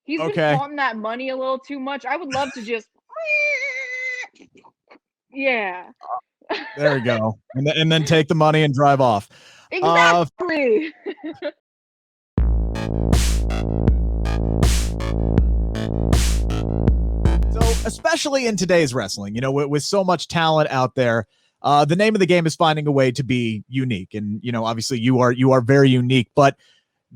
He's been Okay. flaunting that money a little too much. I would love to just yeah. There we go. And then take the money and drive off. Exactly. So, especially in today's wrestling, with so much talent out there, the name of the game is finding a way to be unique. And, obviously you are very unique, but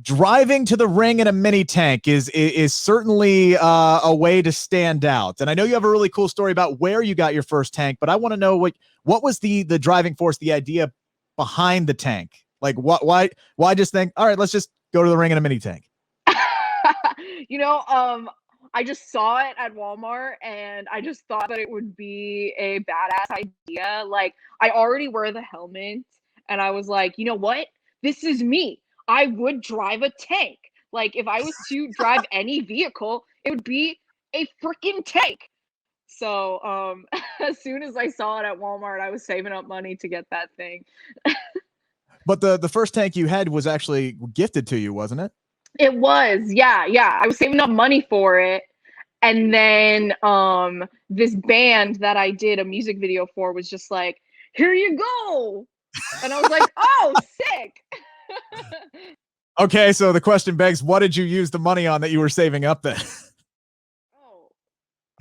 driving to the ring in a mini tank is certainly a way to stand out. And I know you have a really cool story about where you got your first tank, but I want to know what was the driving force, the idea behind the tank? Like why just think, all right, let's just go to the ring in a mini tank? I just saw it at Walmart and I just thought that it would be a badass idea. Like, I already wear the helmet and I was like, you know what? This is me. I would drive a tank. Like, if I was to drive any vehicle, it would be a freaking tank. So, as soon as I saw it at Walmart, I was saving up money to get that thing. But the first tank you had was actually gifted to you, wasn't it? It was, yeah. I was saving up money for it. And then this band that I did a music video for was just like, here you go. And I was like, oh, sick. Okay, so the question begs, what did you use the money on that you were saving up then? Oh,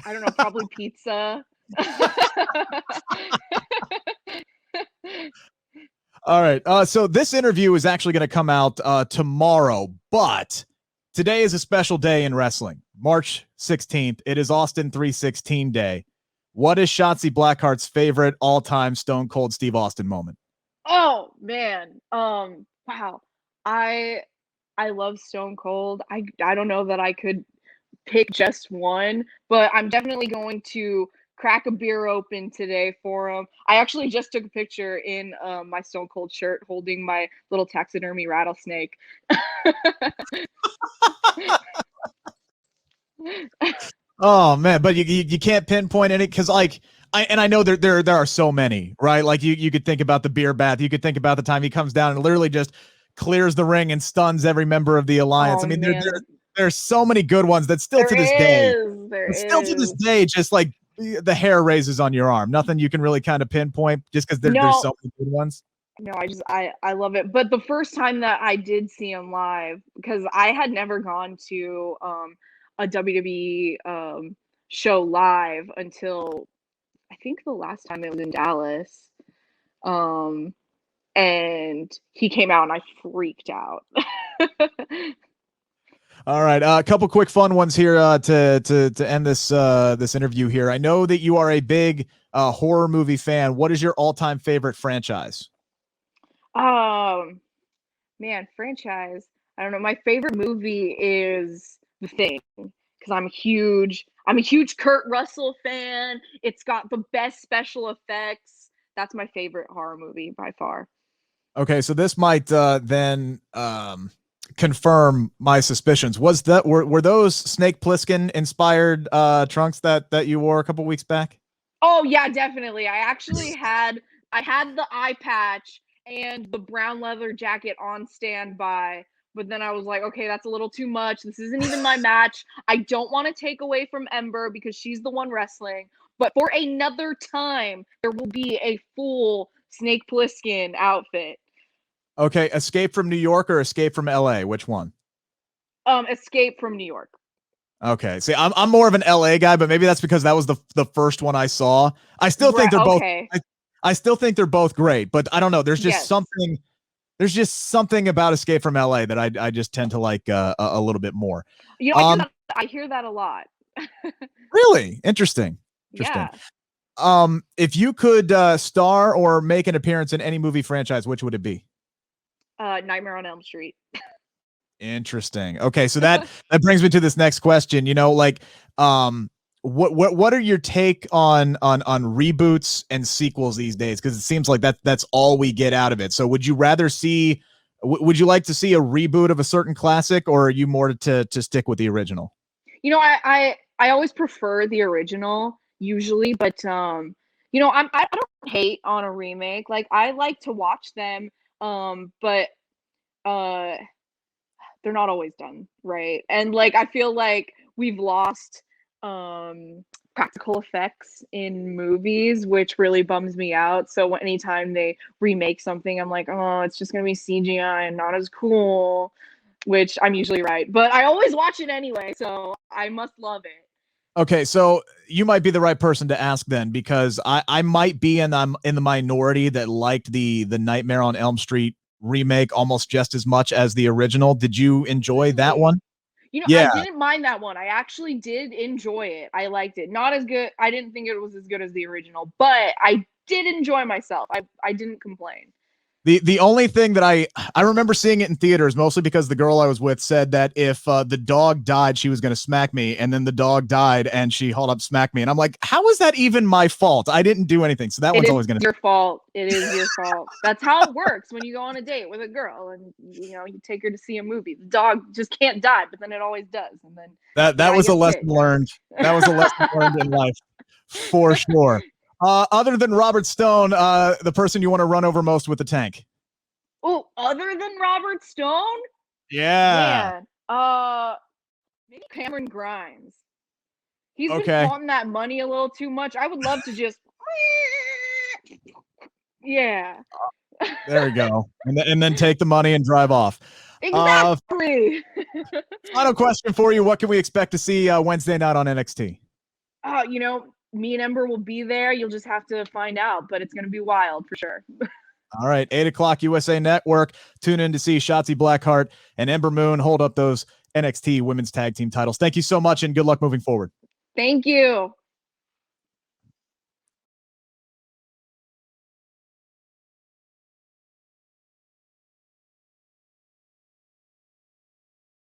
I don't know, probably pizza. All right. So this interview is actually going to come out tomorrow, but today is a special day in wrestling. March 16th. It is Austin 316 Day. What is Shotzi Blackheart's favorite all-time Stone Cold Steve Austin moment? Oh man. Wow. I love Stone Cold. I don't know that I could pick just one, but I'm definitely going to crack a beer open today for him. I actually just took a picture in my Stone Cold shirt holding my little taxidermy rattlesnake. Oh man, but you can't pinpoint any because I know there are so many, right? Like you could think about the beer bath, you could think about the time he comes down and literally just clears the ring and stuns every member of the alliance. Oh I mean, man, there's so many good ones that still there to this day, is, there still to this is. day, just like the hair raises on your arm. Nothing you can really kind of pinpoint just because there's No, so many good ones. no, I love it. But the first time that I did see him live, because I had never gone to a WWE show live until I think the last time it was in Dallas. Um, and he came out and I freaked out. All right, a couple quick fun ones here to end this interview here. I know that you are a big horror movie fan. What is your all-time favorite franchise? Um, Man, franchise. I don't know. My favorite movie is The Thing because I'm a huge Kurt Russell fan. It's got the best special effects. That's my favorite horror movie by far. Okay, so this might then confirm my suspicions. Were those Snake Plissken inspired trunks that you wore a couple weeks back? Oh yeah, definitely. I had the eye patch and the brown leather jacket on standby, but then I was like, okay, that's a little too much. This isn't even my match. I don't want to take away from Ember because she's the one wrestling. But for another time, there will be a full Snake Plissken outfit. Okay, Escape from New York or Escape from LA? Which one? Escape from New York. Okay. See, I'm more of an LA guy, but maybe that's because that was the first one I saw. I still think they're both Okay. I still think they're both great, but I don't know. Yes. There's just something about Escape from LA that I just tend to like a little bit more. You know, I hear that a lot. Really? Interesting. Yeah. If you could star or make an appearance in any movie franchise, which would it be? Nightmare on Elm Street. Interesting. Okay, so that brings me to this next question. What are your take on reboots and sequels these days? Because it seems like that's all we get out of it. So would you rather see? Would you like to see a reboot of a certain classic, or are you more to stick with the original? You know, I always prefer the original usually, but I don't hate on a remake. Like I like to watch them, but they're not always done right. And like I feel like we've lost practical effects in movies, which really bums me out. So anytime they remake something, I'm like, oh, it's just gonna be CGI and not as cool, which I'm usually right, but I always watch it anyway, so I must love it. Okay, so you might be the right person to ask then, because I might be in the minority that liked the Nightmare on Elm Street remake almost just as much as the original. Did you enjoy that one? You know, Yeah. I didn't mind that one. I actually did enjoy it. I liked it. Not as good. I didn't think it was as good as the original, but I did enjoy myself. I didn't complain. The only thing that I remember seeing it in theaters, mostly because the girl I was with said that if the dog died, she was going to smack me, and then the dog died, and she hauled up smacked me, and I'm like, how is that even my fault? I didn't do anything, so that one's always going to. Your fault. It is your fault. That's how it works when you go on a date with a girl, and you take her to see a movie. The dog just can't die, but then it always does, and then That was a lesson learned. That was a lesson learned in life, for sure. Other than Robert Stone, the person you want to run over most with the tank? Oh, other than Robert Stone? Yeah. Man, maybe Cameron Grimes. He's been taunting that money a little too much. I would love to just, yeah. There we go, and then take the money and drive off. Exactly. Final question for you: what can we expect to see Wednesday night on NXT? Me and Ember will be there. You'll just have to find out, but it's going to be wild for sure. All right, 8:00 USA Network. Tune in to see Shotzi Blackheart and Ember Moon hold up those NXT Women's Tag Team titles. Thank you so much, and good luck moving forward. Thank you.